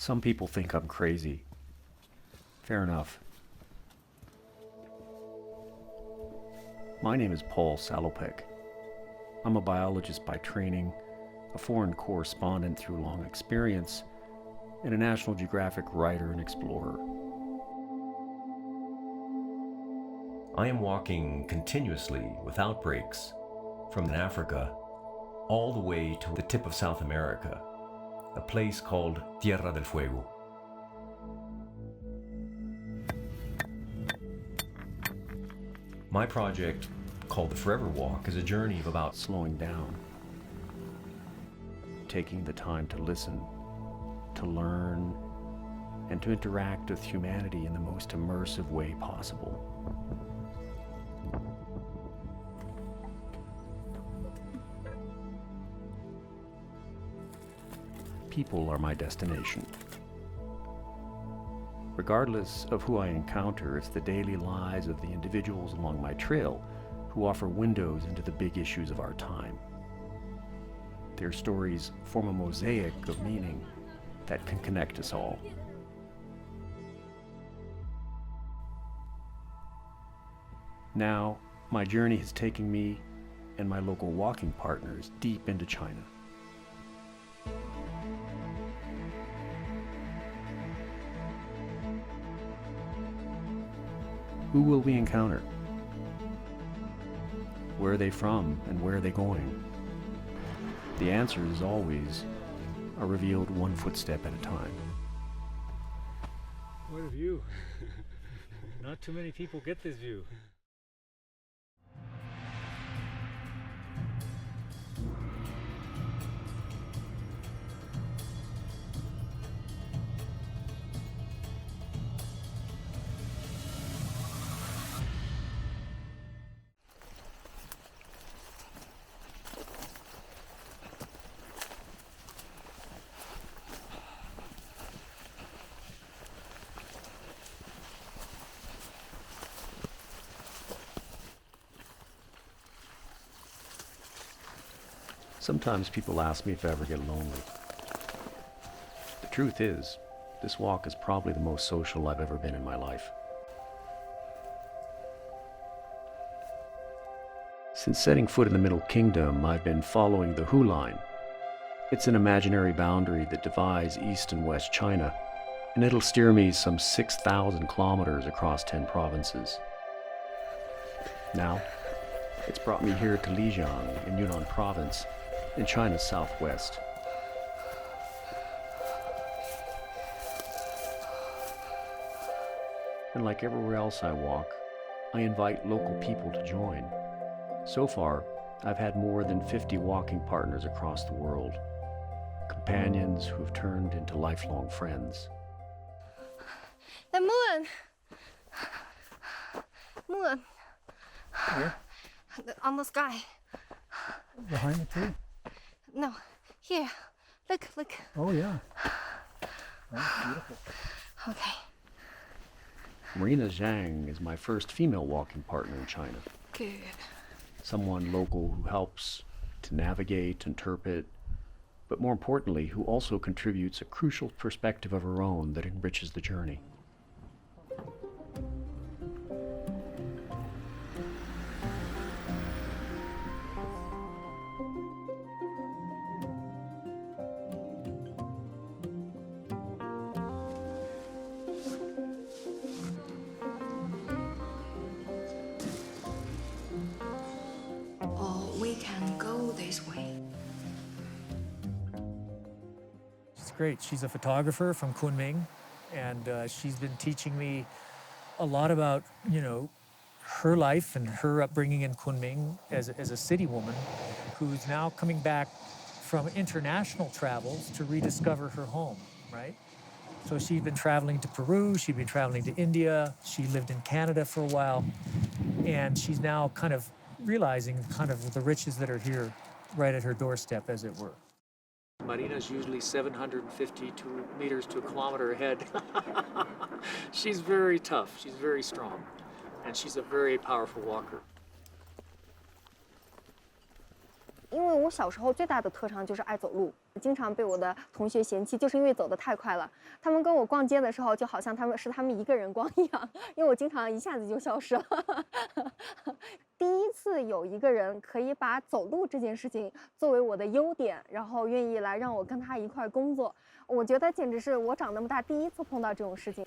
Some people think I'm crazy. Fair enough. My name is Paul Salopek. I'm a biologist by training, a foreign correspondent through long experience, and a National Geographic writer and explorer. I am walking continuously without breaks from Africa all the way to the tip of South America, a place called Tierra del Fuego. My project, called the Forever Walk, is a journey of about slowing down, taking the time to listen, to learn, and to interact with humanity in the most immersive way possible. People are my destination. Regardless of who I encounter, it's the daily lives of the individuals along my trail who offer windows into the big issues of our time. Their stories form a mosaic of meaning that can connect us all. Now, my journey has taken me and my local walking partners deep into China. Who will we encounter? Where are they from and where are they going? The answers always are revealed one footstep at a time. What a view. Not too many people get this view. Sometimes people ask me if I ever get lonely. The truth is, this walk is probably the most social I've ever been in my life. Since setting foot in the Middle Kingdom, I've been following the Hu Line. It's an imaginary boundary that divides East and West China, and it'll steer me some 6,000 kilometers across 10 provinces. Now, it's brought me here to Lijiang in Yunnan Province, in China's southwest. And like everywhere else I walk, I invite local people to join. So far, I've had more than 50 walking partners across the world, companions who have turned into lifelong friends. The moon! Moon. Where? On the sky. Behind the tree? No, here. Look, look. Oh, yeah. That's beautiful. Okay. Marina Zhang is my first female walking partner in China. Good. Someone local who helps to navigate, interpret, but more importantly, who also contributes a crucial perspective of her own that enriches the journey. We can go this way. She's great. She's a photographer from Kunming, and she's been teaching me a lot about, her life and her upbringing in Kunming as a city woman who's now coming back from international travels to rediscover her home, right? So she'd been traveling to Peru, she'd been traveling to India, she lived in Canada for a while, and she's now kind of realizing the riches that are here right at her doorstep, as it were. Marina's usually 752 meters to a kilometer ahead. She's very tough, she's very strong, and she's a very powerful walker. 因为我小时候最大的特长就是爱走路，经常被我的同学嫌弃，就是因为走得太快了。他们跟我逛街的时候，就好像他们一个人逛一样，因为我经常一下子就消失了。第一次有一个人可以把走路这件事情作为我的优点，然后愿意来让我跟他一块工作，我觉得简直是我长那么大第一次碰到这种事情。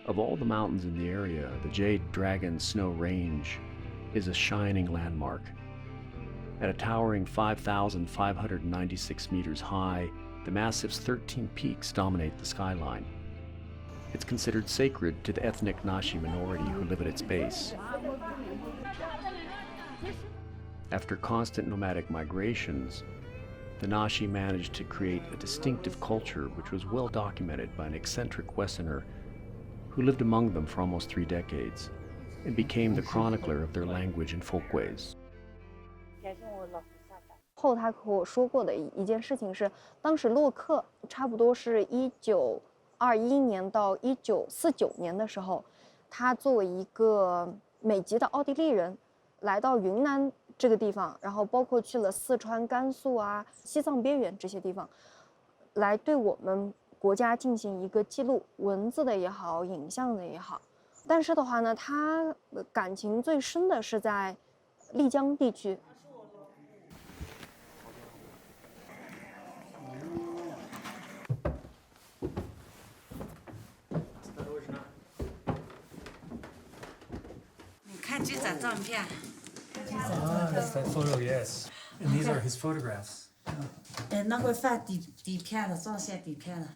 Of all the mountains in the area, the Jade Dragon Snow Range is a shining landmark. At a towering 5,596 meters high, the massive's 13 peaks dominate the skyline. It's considered sacred to the ethnic Nashi minority who live at its base. After constant nomadic migrations, the Nashi managed to create a distinctive culture which was well documented by an eccentric Westerner who lived among them for almost 3 decades and became the chronicler of their language and folkways. 后他和我说过的一件事情是，当时洛克差不多是1921年到1949年的时候，他作为一个美籍的奥地利人，来到云南这个地方，然后包括去了四川、甘肃啊、西藏边缘这些地方，来对我们国家进行一个记录，文字的也好，影像的也好。但是的话呢，他感情最深的是在丽江地区。你看这张照片。That's that photo, yes. And these are his photographs. 那会放底片了，照相底片了。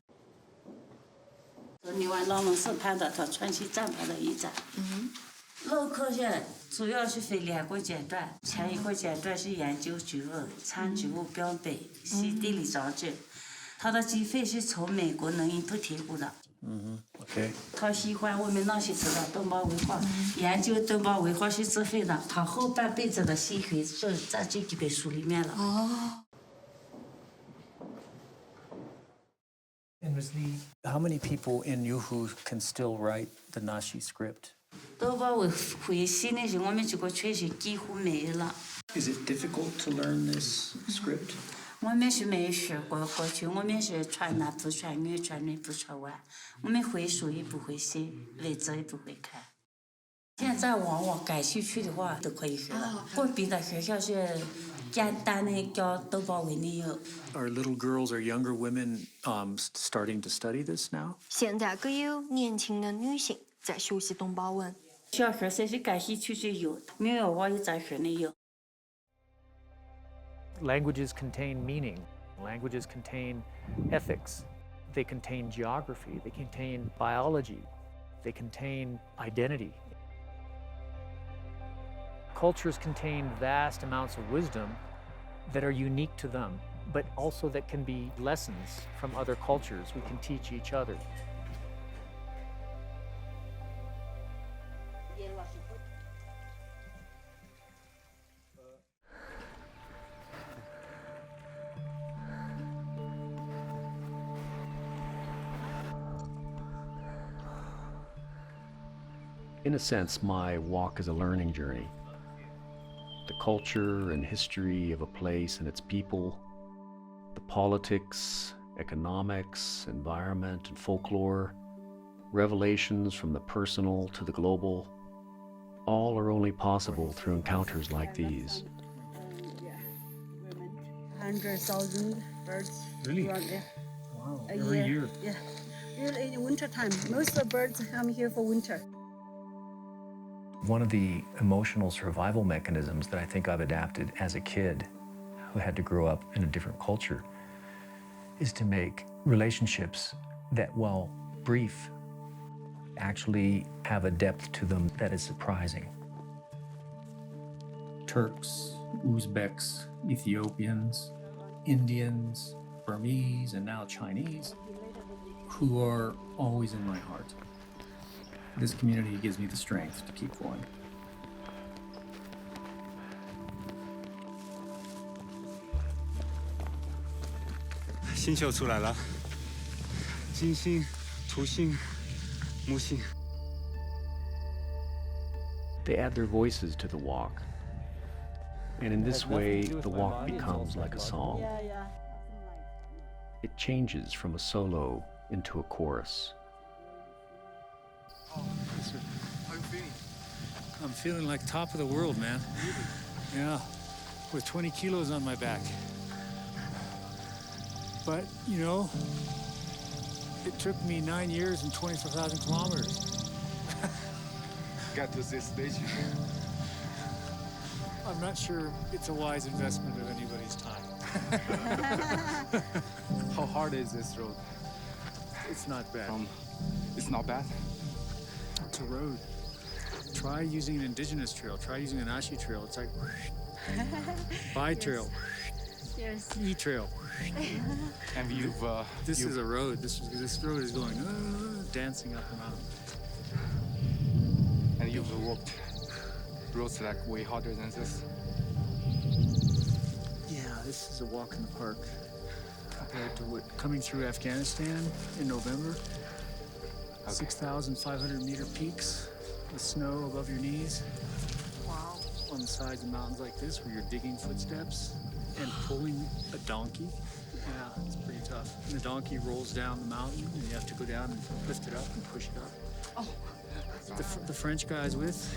另外，老龙是拍的他穿起战袍的一张。洛克线主要是分2个阶段，前一个阶段是研究植物、产植物标本、系地理装置。他的经费是从美国农业部提供的。Okay. 他喜欢我们那些知道东方文化，研究东方文化是自费的。他后半辈子的心血就在这几本书里面了。And Rizli, how many people in Yuhu can still write the Nashi script? 东方文化系那些我们这个圈是几乎没了。Is it difficult to learn this script? 我们是没有学过，过去我们是传男不传女，传女不传外，我们会书也不会写，文字也不会看。现在往感兴趣的话都可以学了。我别的学校是简单的教东方文的有。Are little girls or younger women starting to study this now? 现在更有年轻的女性在学习东方文。小学生是感兴趣就有，没有我也在学的有。Languages contain meaning. Languages contain ethics. They contain geography. They contain biology. They contain identity. Cultures contain vast amounts of wisdom that are unique to them, but also that can be lessons from other cultures we can teach each other. In a sense, my walk is a learning journey. The culture and history of a place and its people, the politics, economics, environment, and folklore, revelations from the personal to the global, all are only possible through encounters like these. 100,000 birds. Really? around there. Wow, A every year. Yeah. Usually in winter time, most of the birds come here for winter. One of the emotional survival mechanisms that I think I've adapted as a kid who had to grow up in a different culture is to make relationships that, while brief, actually have a depth to them that is surprising. Turks, Uzbeks, Ethiopians, Indians, Burmese, and now Chinese, who are always in my heart. This community gives me the strength to keep going. 星球出来了，金星、土星、木星。They add their voices to the walk, and in this way, the walk becomes like a song. It changes from a solo into a chorus. How are you feeling? I'm feeling like top of the world, man. Yeah, with 20 kilos on my back. But, you know, it took me 9 years and 24,000 kilometers. Got to this stage. I'm not sure it's a wise investment of anybody's time. How hard is this road? It's not bad. It's not bad. It's a road. Try using an indigenous trail. Try using a Nashi trail. It's like bi trail, Yes. E trail. And This is a road. This road is going dancing up the mountain. and you've walked roads like way harder than this. Yeah, this is a walk in the park compared to what coming through Afghanistan in November. 6,500 meter peaks with snow above your knees. Wow. On the sides of mountains like this where you're digging footsteps and pulling a donkey. Yeah, it's pretty tough. And the donkey rolls down the mountain and you have to go down and lift it up and push it up. Oh. The French guy I was with,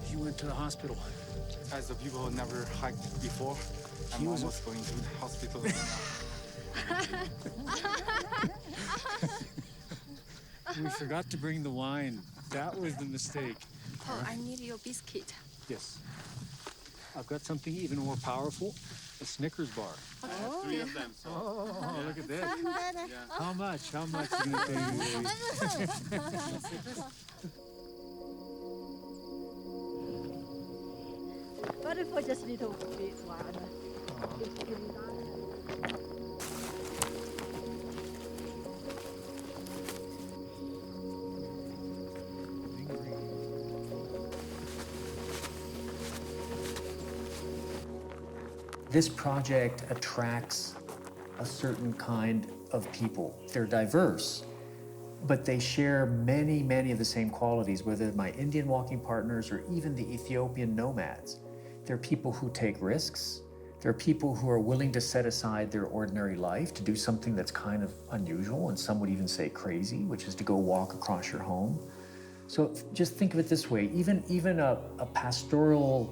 he went to the hospital. As the people who never hiked before, I'm was- almost going to the hospital right now. We forgot to bring the wine. That was the mistake. Oh, I need your biscuit. Yes. I've got something even more powerful, a Snickers bar. 3 of them. So. Oh, look at this. How much? How much are you going to pay me, baby? But for just little bit one. This project attracts a certain kind of people. They're diverse, but they share many, many of the same qualities, whether my Indian walking partners or even the Ethiopian nomads. They're people who take risks. They're people who are willing to set aside their ordinary life to do something that's kind of unusual, and some would even say crazy, which is to go walk across your home. So just think of it this way, even a pastoral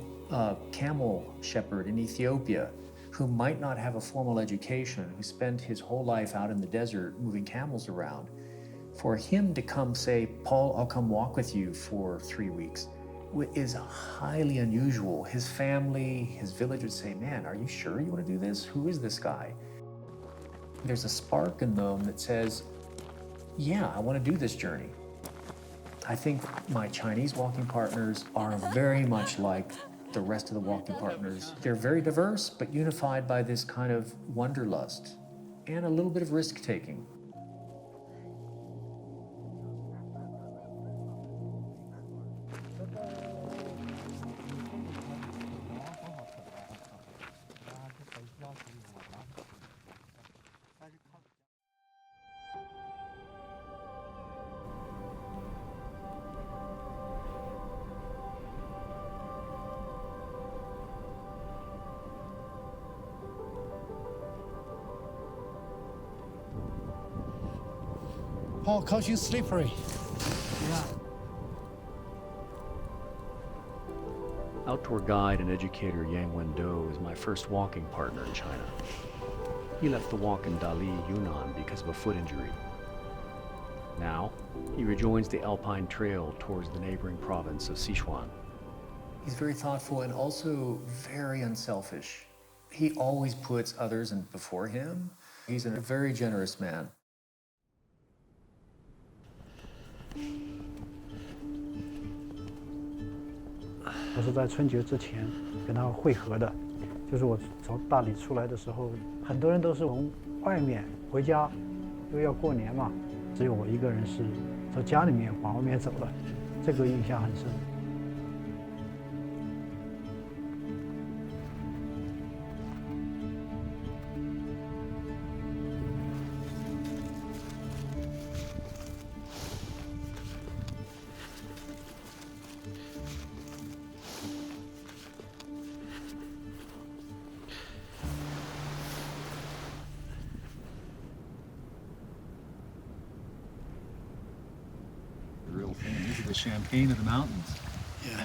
camel shepherd in Ethiopia who might not have a formal education, who spent his whole life out in the desert moving camels around, for him to come say, Paul, I'll come walk with you for 3 weeks, is highly unusual. His family, his village would say, man, are you sure you want to do this? Who is this guy? There's a spark in them that says, yeah, I want to do this journey. I think my Chinese walking partners are very much like the rest of the walking partners. They're very diverse, but unified by this kind of wanderlust and a little bit of risk-taking. Paul, caution slippery. Outdoor guide and educator Yang Wendo is my first walking partner in China. He left the walk in Dali, Yunnan because of a foot injury. Now, he rejoins the Alpine Trail towards the neighboring province of Sichuan. He's very thoughtful and also very unselfish. He always puts others before him. He's a very generous man. 我是在春节之前跟他会合的，就是我从大理出来的时候，很多人都是从外面回家，因为要过年嘛，只有我一个人是从家里面往外面走了，这个印象很深。champagne of the mountains. Yeah.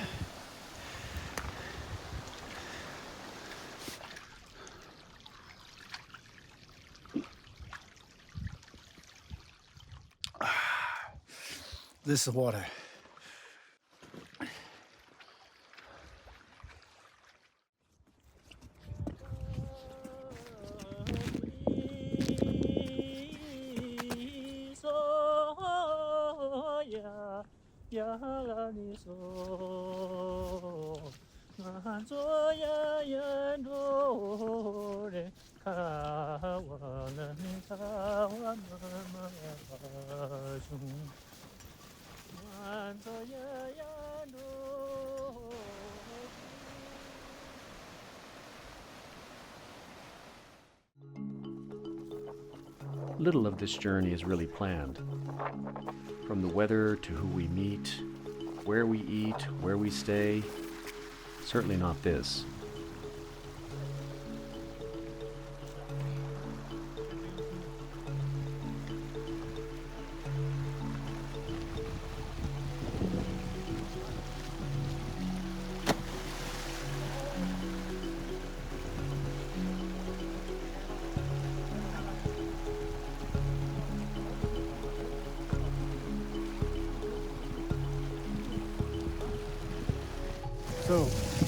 This is water. Little of this journey is really planned. From the weather to who we meet, where we eat, where we stay, certainly not this.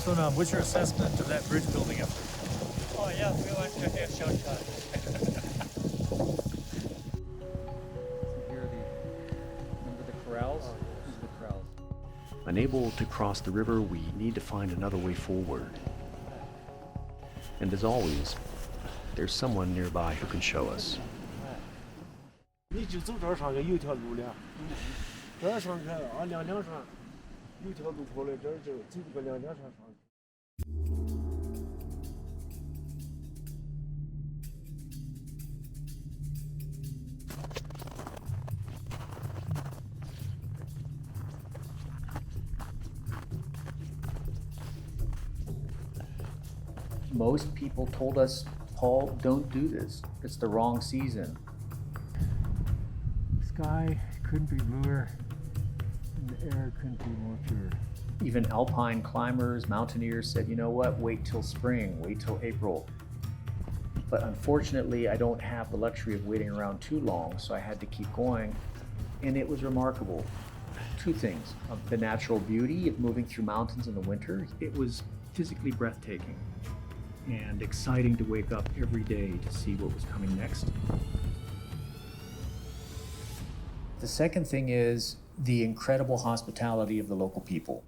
So now, what's your assessment of that bridge building effort? Oh yeah, we want to have shortcut. Here remember the corrals? These are the corrals. Unable to cross the river, we need to find another way forward. And as always, there's someone nearby who can show us. 你就走这儿上去有一条路的，这儿上去啊两上有条路坡的，这儿就走个两上上去。Most people told us, Paul, don't do this. It's the wrong season. The sky couldn't be bluer, and the air couldn't be more pure. Even Alpine climbers, mountaineers said, you know what, wait till spring, wait till April. But unfortunately, I don't have the luxury of waiting around too long, so I had to keep going. And it was remarkable. Two things, the natural beauty of moving through mountains in the winter. It was physically breathtaking and exciting to wake up every day to see what was coming next. The second thing is the incredible hospitality of the local people.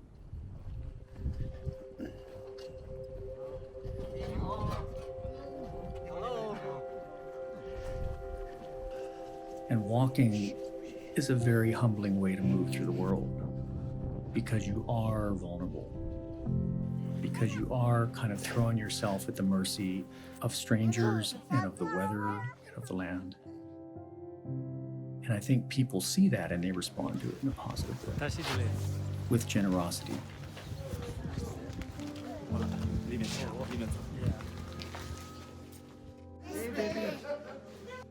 And walking is a very humbling way to move through the world because you are vulnerable, because you are kind of throwing yourself at the mercy of strangers and of the weather and of the land. And I think people see that and they respond to it in a positive way, with generosity.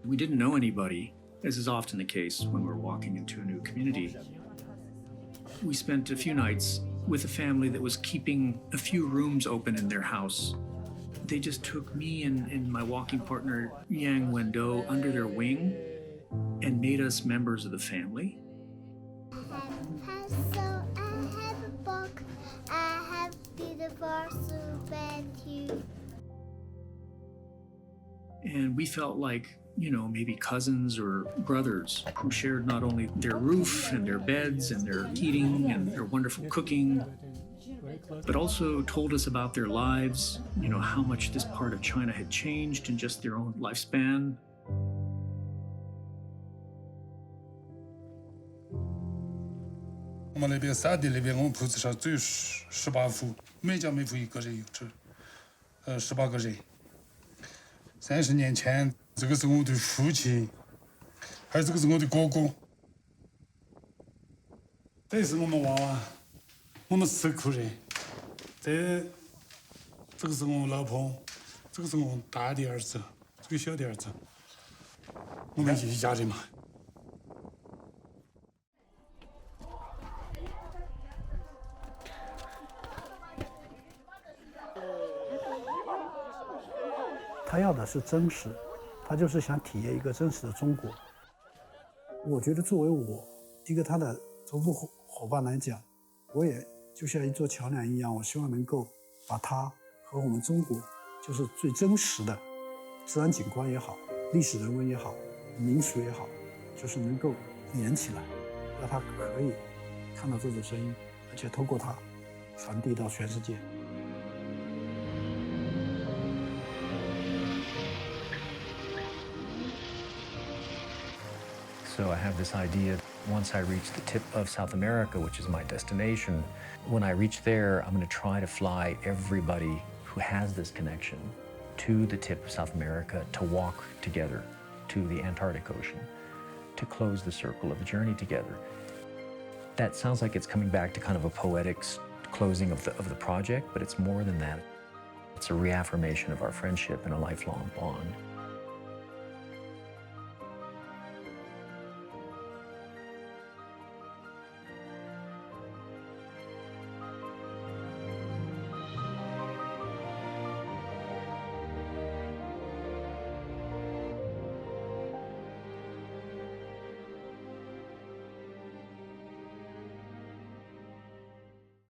We didn't know anybody, as is often the case when we're walking into a new community. We spent a few nights with a family that was keeping a few rooms open in their house. They just took me and my walking partner, Yang Wendo, under their wing and made us members of the family. I have a pencil, I have a book, I have beautiful soup too. And we felt like, you know, maybe cousins or brothers who shared not only their roof and their beds and their heating and their wonderful cooking, but also told us about their lives, you know, how much this part of China had changed in just their own lifespan. We 那边山地那边，我们铺子上只有18户，每家每户一个人有这，18个人。30年前，这个是我的父亲，还有这个是我的哥哥，这是我们娃娃，我们4口人。这个是我老婆，这个是我大的儿子，这个小的儿子，我们一家人嘛。他要的是真实，他就是想体验一个真实的中国。我觉得作为我一个他的徒步伙伴来讲，我也就像一座桥梁一样，我希望能够把它和我们中国就是最真实的自然景观也好，历史人文也好，民俗也好，就是能够连起来，让他可以看到这种声音，而且通过它传递到全世界。So I have this idea, once I reach the tip of South America, which is my destination, when I reach there, I'm going to try to fly everybody who has this connection to the tip of South America to walk together to the Antarctic Ocean, to close the circle of the journey together. That sounds like it's coming back to kind of a poetic closing of the project, but it's more than that. It's a reaffirmation of our friendship and a lifelong bond.